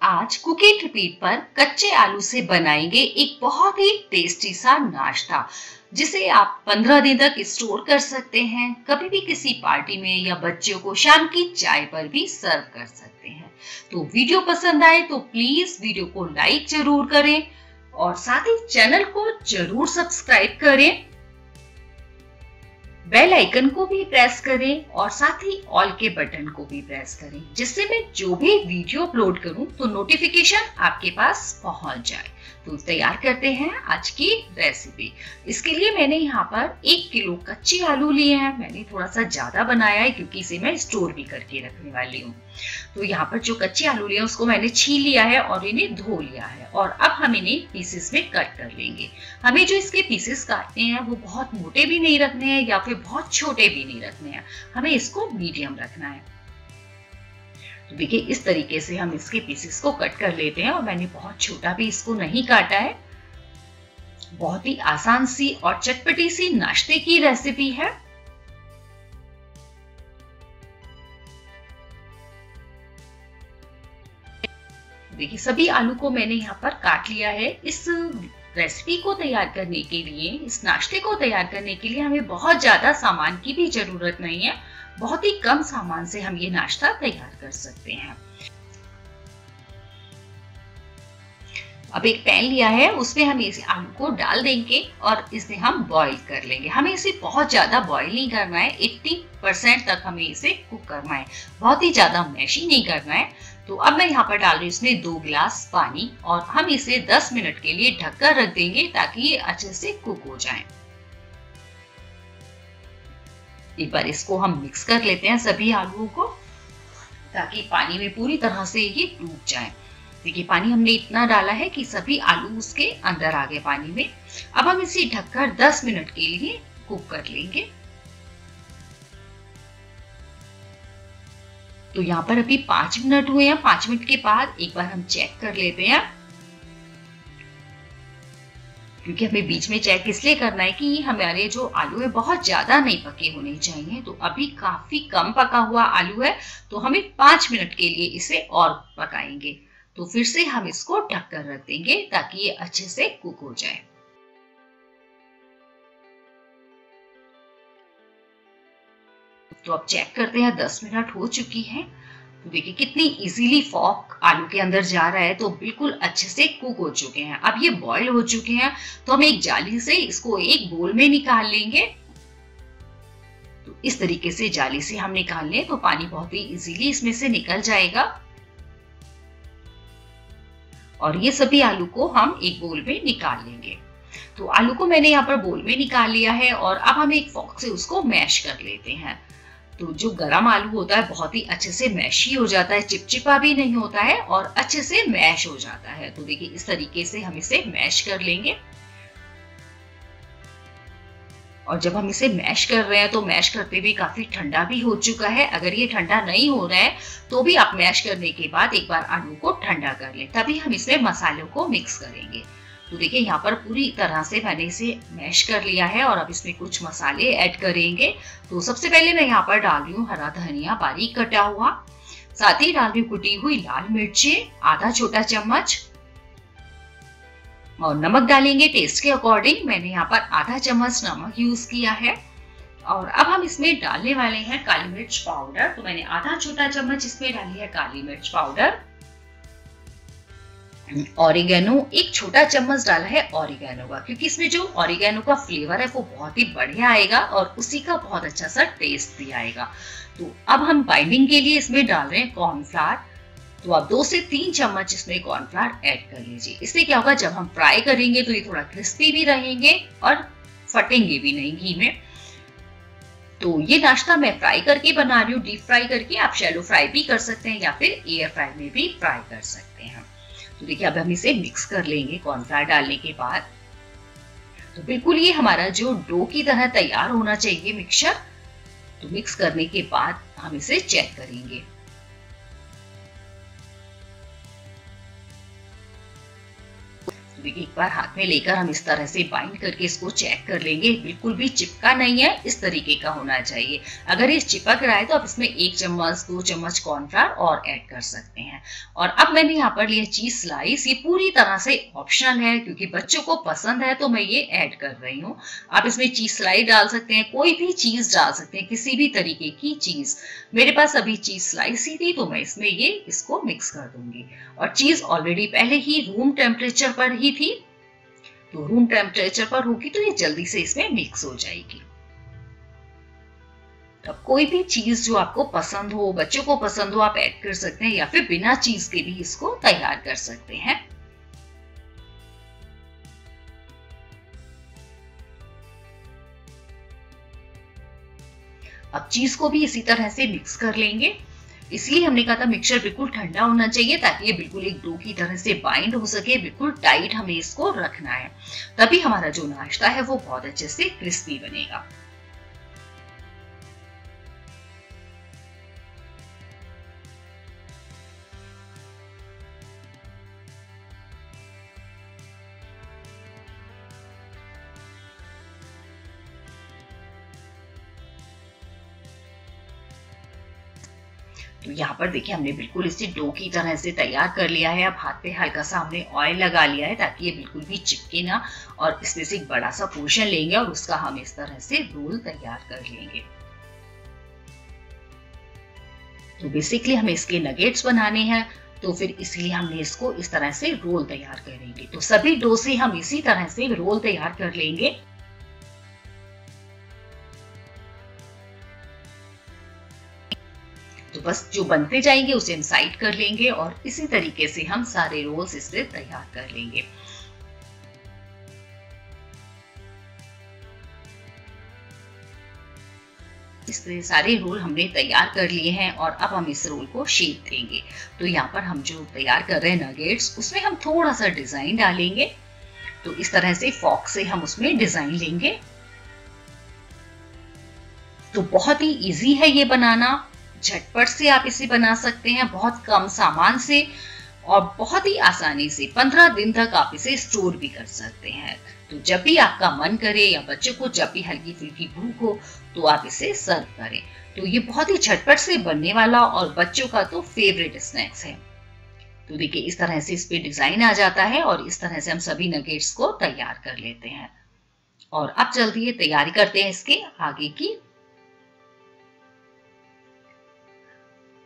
आज cook and repeat पर कच्चे आलू से बनाएंगे एक बहुत ही टेस्टी सा नाश्ता जिसे आप 15 दिन तक स्टोर कर सकते हैं। कभी भी किसी पार्टी में या बच्चों को शाम की चाय पर भी सर्व कर सकते हैं। तो वीडियो पसंद आए तो प्लीज वीडियो को लाइक जरूर करें और साथ ही चैनल को जरूर सब्सक्राइब करें। बेल आइकन को भी प्रेस करें और साथ ही ऑल के बटन को भी प्रेस करें, जिससे मैं जो भी वीडियो अपलोड करूं तो नोटिफिकेशन आपके पास पहुंच जाए। तो तैयार करते हैं आज की रेसिपी। इसके लिए मैंने यहाँ पर 1 किलो कच्चे आलू लिए हैं। मैंने थोड़ा सा ज्यादा बनाया है क्योंकि इसे मैं स्टोर भी करके रखने वाली हूँ। तो यहाँ पर जो कच्चे आलू लिए उसको मैंने छील लिया है और इन्हें धो लिया है और अब हम इन्हें पीसेस में कट कर लेंगे। हमें जो इसके पीसेस काटने हैं वो बहुत मोटे भी नहीं रखने हैं या फिर बहुत छोटे भी नहीं रखने हैं, हमें इसको मीडियम रखना है। तो देखिए इस तरीके से हम इसके पीसेस को कट कर लेते हैं और मैंने बहुत छोटा भी इसको नहीं काटा है। बहुत ही आसान सी और चटपटी सी नाश्ते की रेसिपी है। देखिए सभी आलू को मैंने यहाँ पर काट लिया है। इस रेसिपी को तैयार करने के लिए, इस नाश्ते को तैयार करने के लिए हमें बहुत ज्यादा सामान की भी जरूरत नहीं है। बहुत ही कम सामान से हम ये नाश्ता तैयार कर सकते हैं। अब एक पैन लिया है, उसमें हम इस आलू को डाल देंगे और इसे हम बॉईल कर लेंगे। हमें इसे बहुत ज्यादा बॉईल नहीं करना है, 80% तक हमें इसे कुक करना है, बहुत ही ज्यादा मैशी नहीं करना है। तो अब मैं यहाँ पर डाल रही हूँ इसमें 2 गिलास पानी और हम इसे 10 मिनट के लिए ढककर रख देंगे ताकि ये अच्छे से कुक हो जाए। एक बार इसको हम मिक्स कर लेते हैं सभी आलूओं को, ताकि पानी में पूरी तरह से ये डूब जाए। देखिए पानी हमने इतना डाला है कि सभी आलू उसके अंदर आ गए पानी में। अब हम इसे ढककर 10 मिनट के लिए कुक कर लेंगे। तो यहाँ पर अभी 5 मिनट हुए हैं। 5 मिनट के बाद एक बार हम चेक कर लेते हैं, क्योंकि हमें बीच में चेक इसलिए करना है कि हमारे जो आलू है बहुत ज्यादा नहीं पके होने चाहिए। तो अभी काफी कम पका हुआ आलू है, तो हमें 5 मिनट के लिए इसे और पकाएंगे। तो फिर से हम इसको ढक कर रख देंगे ताकि ये अच्छे से कुक हो जाए। तो अब चेक करते हैं, 10 मिनट हो चुकी है। तो देखिए कितनी इजीली फॉक आलू के अंदर जा रहा है, तो बिल्कुल अच्छे से कुक हो चुके हैं। अब ये बॉईल हो चुके हैं, तो हम एक जाली से इसको एक बोल में निकाल लेंगे। तो इस तरीके से जाली से हम निकाल लें तो पानी बहुत ही इजीली इसमें से निकल जाएगा। और ये सभी आलू को हम एक बोल में निकाल लेंगे। तो आलू को मैंने यहाँ पर बोल में निकाल लिया है और अब हम एक फॉक से उसको मैश कर लेते हैं। तो जो गरम आलू होता है बहुत ही अच्छे से मैशी हो जाता है, चिपचिपा भी नहीं होता है और अच्छे से मैश हो जाता है। तो देखिए इस तरीके से हम इसे मैश कर लेंगे। और जब हम इसे मैश कर रहे हैं तो मैश करते हुए काफी ठंडा भी हो चुका है। अगर ये ठंडा नहीं हो रहा है तो भी आप मैश करने के बाद एक बार आलू को ठंडा कर लें, तभी हम इसमें मसालों को मिक्स करेंगे। तो देखिए यहाँ पर पूरी तरह से मैंने इसे मैश कर लिया है और अब इसमें कुछ मसाले ऐड करेंगे। तो सबसे पहले मैं यहाँ पर डाल रही हूँ हरा धनिया बारीक कटा हुआ, साथ ही डाल रही हूँ कुटी हुई लाल मिर्ची आधा छोटा चम्मच, और नमक डालेंगे टेस्ट के अकॉर्डिंग। मैंने यहाँ पर आधा चम्मच नमक यूज किया है। और अब हम इसमें डालने वाले हैं काली मिर्च पाउडर। तो मैंने आधा छोटा चम्मच इसमें डाली है काली मिर्च पाउडर। ऑरिगेनो 1 छोटा चम्मच डाला है ऑरिगेनो का, क्योंकि इसमें जो ऑरिगेनो का फ्लेवर है वो बहुत ही बढ़िया आएगा और उसी का बहुत अच्छा सा टेस्ट भी आएगा। तो अब हम बाइंडिंग के लिए इसमें डाल रहे हैं कॉर्नफ्लावर। तो आप 2 से 3 चम्मच इसमें कॉर्नफ्लावर ऐड कर लीजिए। इससे क्या होगा, जब हम फ्राई करेंगे तो ये थोड़ा क्रिस्पी भी रहेंगे और फटेंगे भी नहीं घी में। तो ये नाश्ता मैं फ्राई करके बना रही हूँ, डीप फ्राई करके। आप शैलो फ्राई भी कर सकते हैं या फिर एयर फ्राई में भी फ्राई कर सकते हैं। तो देखिए अब हम इसे मिक्स कर लेंगे कॉर्नफ्लावर डालने के बाद। तो बिल्कुल ये हमारा जो डो की तरह तैयार होना चाहिए मिक्सचर। तो मिक्स करने के बाद हम इसे चेक करेंगे। देखिए एक बार हाथ में लेकर हम इस तरह से बाइंड करके इसको चेक कर लेंगे, बिल्कुल भी चिपका नहीं है, इस तरीके का होना चाहिए। अगर ये चिपक रहा है तो आप इसमें 1 चम्मच 2 चम्मच कॉर्नफ्लावर और ऐड कर सकते हैं। और अब मैंने यहाँ पर लिया चीज स्लाइस, ये पूरी तरह से ऑप्शनल है, क्योंकि बच्चों को पसंद है तो मैं ये ऐड कर रही हूँ। आप इसमें चीज स्लाइस डाल सकते हैं, कोई भी चीज डाल सकते हैं, किसी भी तरीके की चीज। मेरे पास अभी चीज स्लाइस ही थी तो मैं इसमें ये इसको मिक्स कर दूंगी। और चीज ऑलरेडी पहले ही रूम टेम्परेचर पर ही थी, तो रूम टेम्परेचर पर होगी तो ये जल्दी से इसमें मिक्स हो जाएगी। अब कोई भी चीज जो आपको पसंद हो, बच्चों को पसंद हो, आप ऐड कर सकते हैं, या फिर बिना चीज के भी इसको तैयार कर सकते हैं। अब चीज को भी इसी तरह से मिक्स कर लेंगे। इसलिए हमने कहा था मिक्सचर बिल्कुल ठंडा होना चाहिए, ताकि ये बिल्कुल एक डो की तरह से बाइंड हो सके। बिल्कुल टाइट हमें इसको रखना है, तभी हमारा जो नाश्ता है वो बहुत अच्छे से क्रिस्पी बनेगा। तो यहाँ पर देखिए हमने बिल्कुल इसे डो की तरह से तैयार कर लिया है। अब हाथ पे हल्का सा हमने ऑयल लगा लिया है, ताकि ये बिल्कुल भी चिपके ना। और इसमें से एक बड़ा सा पोर्शन लेंगे और उसका हम इस तरह से रोल तैयार कर लेंगे। तो बेसिकली हमें इसके नगेट्स बनाने हैं, तो फिर इसलिए हमने इसको इस तरह से रोल तैयार करेंगे। तो सभी डो से हम इसी तरह से रोल तैयार कर लेंगे। तो बस जो बनते जाएंगे उसे हम साइड कर लेंगे, और इसी तरीके से हम सारे रोल्स इससे तैयार कर लेंगे। इस तरह सारे रोल हमने तैयार कर लिए हैं, और अब हम इस रोल को शेप देंगे। तो यहाँ पर हम जो तैयार कर रहे हैं नगेट्स, उसमें हम थोड़ा सा डिजाइन डालेंगे। तो इस तरह से फॉक से हम उसमें डिजाइन लेंगे। तो बहुत ही इजी है ये बनाना, झटपट से आप इसे बना सकते हैं, बहुत कम सामान से, और बहुत ही आसानी से 15 दिन तक आप इसे स्टोर भी कर सकते हैं। तो जब भी आपका मन करे, या बच्चों को जब भी हल्की फुल्की भूख हो, तो आप इसे सर्व करें। तो ये बहुत ही झटपट से बनने वाला और बच्चों का तो फेवरेट स्नैक्स है। तो देखिए इस तरह से इस पे डिजाइन आ जाता है, और इस तरह से हम सभी नगेट्स को तैयार कर लेते हैं। और अब जल्दी ये तैयारी करते हैं इसके आगे की।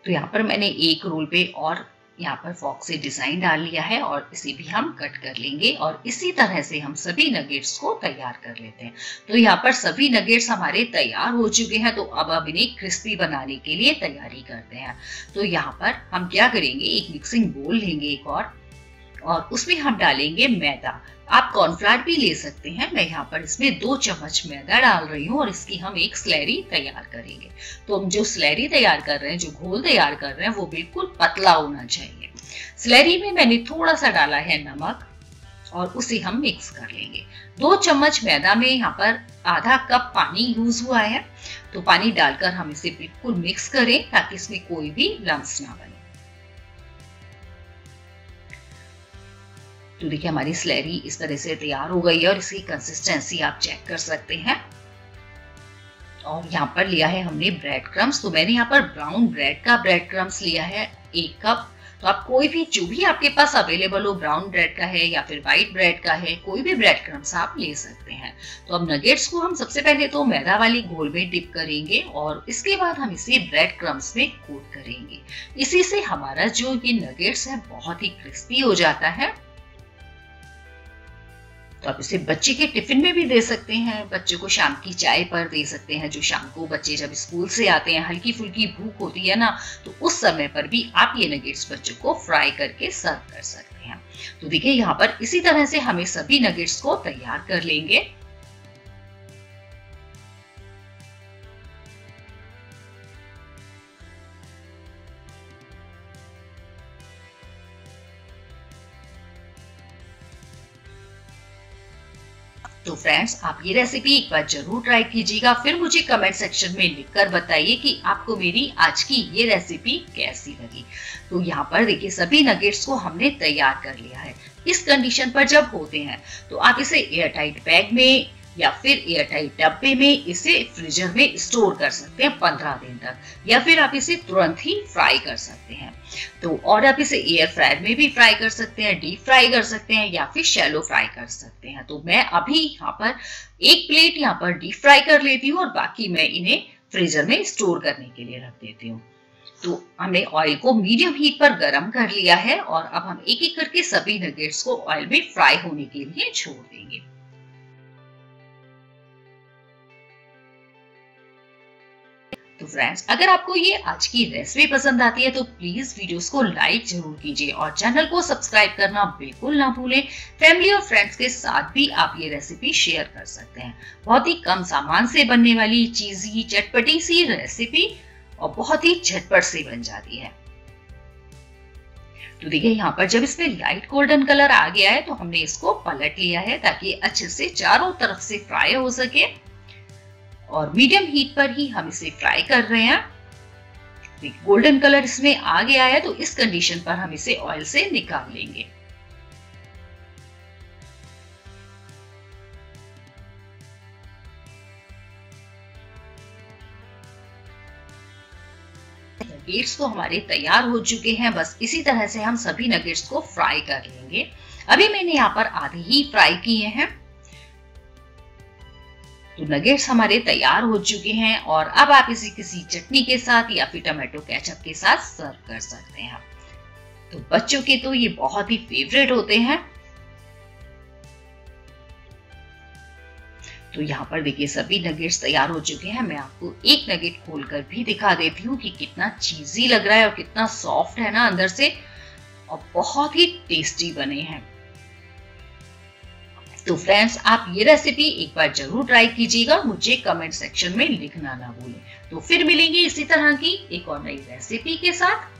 तो यहाँ पर मैंने एक रोल पे और यहाँ पर फॉक से डिजाइन डाल लिया है, और इसे भी हम कट कर लेंगे, और इसी तरह से हम सभी नगेट्स को तैयार कर लेते हैं। तो यहाँ पर सभी नगेट्स हमारे तैयार हो चुके हैं। तो अब इन्हें क्रिस्पी बनाने के लिए तैयारी करते हैं। तो यहाँ पर हम क्या करेंगे, एक मिक्सिंग बोल लेंगे एक और उसमें हम डालेंगे मैदा। आप कॉर्नफ्लावर भी ले सकते हैं। मैं यहाँ पर इसमें 2 चम्मच मैदा डाल रही हूँ, और इसकी हम एक स्लैरी तैयार करेंगे। तो हम जो स्लैरी तैयार कर रहे हैं, जो घोल तैयार कर रहे हैं, वो बिल्कुल पतला होना चाहिए। स्लैरी में मैंने थोड़ा सा डाला है नमक, और उसे हम मिक्स कर लेंगे। 2 चम्मच मैदा में यहाँ पर आधा कप पानी यूज हुआ है। तो पानी डालकर हम इसे बिल्कुल मिक्स करें, ताकि इसमें कोई भी लम्स ना बने। तो देखिए हमारी स्लैरी इस तरह से तैयार हो गई है, और इसकी कंसिस्टेंसी आप चेक कर सकते हैं। और यहाँ पर लिया है हमने ब्रेड क्रम्स। तो मैंने यहाँ पर ब्राउन ब्रेड का ब्रेड क्रम्स लिया है 1 कप। तो आप कोई भी जो भी आपके पास अवेलेबल हो, ब्राउन ब्रेड का है या फिर व्हाइट ब्रेड का है, कोई भी ब्रेड क्रम्स आप ले सकते हैं। तो अब नगेट्स को हम सबसे पहले तो मैदा वाली घोल में डिप करेंगे, और इसके बाद हम इसे ब्रेड क्रम्स में कोट करेंगे। इसी से हमारा जो ये नगेट्स है बहुत ही क्रिस्पी हो जाता है। तो आप इसे बच्चे के टिफिन में भी दे सकते हैं, बच्चों को शाम की चाय पर दे सकते हैं। जो शाम को बच्चे जब स्कूल से आते हैं, हल्की फुल्की भूख होती है ना, तो उस समय पर भी आप ये नगेट्स बच्चों को फ्राई करके सर्व कर सकते हैं। तो देखिए यहाँ पर इसी तरह से हमें सभी नगेट्स को तैयार कर लेंगे। तो फ्रेंड्स, आप ये रेसिपी एक बार जरूर ट्राई कीजिएगा, फिर मुझे कमेंट सेक्शन में लिखकर बताइए कि आपको मेरी आज की ये रेसिपी कैसी लगी। तो यहाँ पर देखिए सभी नगेट्स को हमने तैयार कर लिया है। इस कंडीशन पर जब होते हैं तो आप इसे एयरटाइट बैग में या फिर एयरटाइट डब्बे में इसे फ्रीजर में स्टोर कर सकते हैं 15 दिन तक, या फिर आप इसे तुरंत ही फ्राई कर सकते हैं। तो और आप इसे एयर फ्रायर में भी फ्राई कर सकते हैं, डीप फ्राई कर सकते हैं या फिर शैलो फ्राई कर सकते हैं। तो मैं अभी यहाँ पर एक प्लेट यहाँ पर डीप फ्राई कर लेती हूँ और बाकी मैं इन्हें फ्रीजर में स्टोर करने के लिए रख देती हूँ। तो हमने ऑयल को मीडियम हीट पर गरम कर लिया है और अब हम एक एक करके सभी नगेट्स को ऑयल में फ्राई होने के लिए छोड़ देंगे। तो फ्रेंड्स, अगर आपको ये आज की रेसिपी पसंद आती है तो प्लीज वीडियोस को लाइक जरूर कीजिए और चैनल को सब्सक्राइब करना बिल्कुल ना भूलें। फैमिली और फ्रेंड्स के साथ भी आप ये रेसिपी शेयर कर सकते हैं। बहुत ही कम सामान से बनने वाली चीजी चटपटी सी रेसिपी और बहुत ही झटपट से बन जाती है। तो देखिए यहाँ पर जब इसमें लाइट गोल्डन कलर आ गया है तो हमने इसको पलट लिया है ताकि अच्छे से चारों तरफ से फ्राई हो सके और मीडियम हीट पर ही हम इसे फ्राई कर रहे हैं। गोल्डन कलर इसमें आ गया है तो इस कंडीशन पर हम इसे ऑयल से निकाल लेंगे। नगेट्स तो हमारे तैयार हो चुके हैं, बस इसी तरह से हम सभी नगेट्स को फ्राई कर लेंगे। अभी मैंने यहाँ पर आधे ही फ्राई किए हैं। तो नगेट्स हमारे तैयार हो चुके हैं और अब आप इसे किसी चटनी के साथ या फिर टमाटो केचप के साथ सर्व कर सकते हैं। तो बच्चों के तो ये बहुत ही फेवरेट होते हैं। तो यहाँ पर देखिए सभी नगेट्स तैयार हो चुके हैं। मैं आपको एक नगेट खोलकर भी दिखा देती हूँ कि कितना चीजी लग रहा है और कितना सॉफ्ट है ना अंदर से, और बहुत ही टेस्टी बने हैं। तो फ्रेंड्स, आप ये रेसिपी एक बार जरूर ट्राई कीजिएगा, मुझे कमेंट सेक्शन में लिखना ना भूलें। तो फिर मिलेंगे इसी तरह की एक और नई रेसिपी के साथ।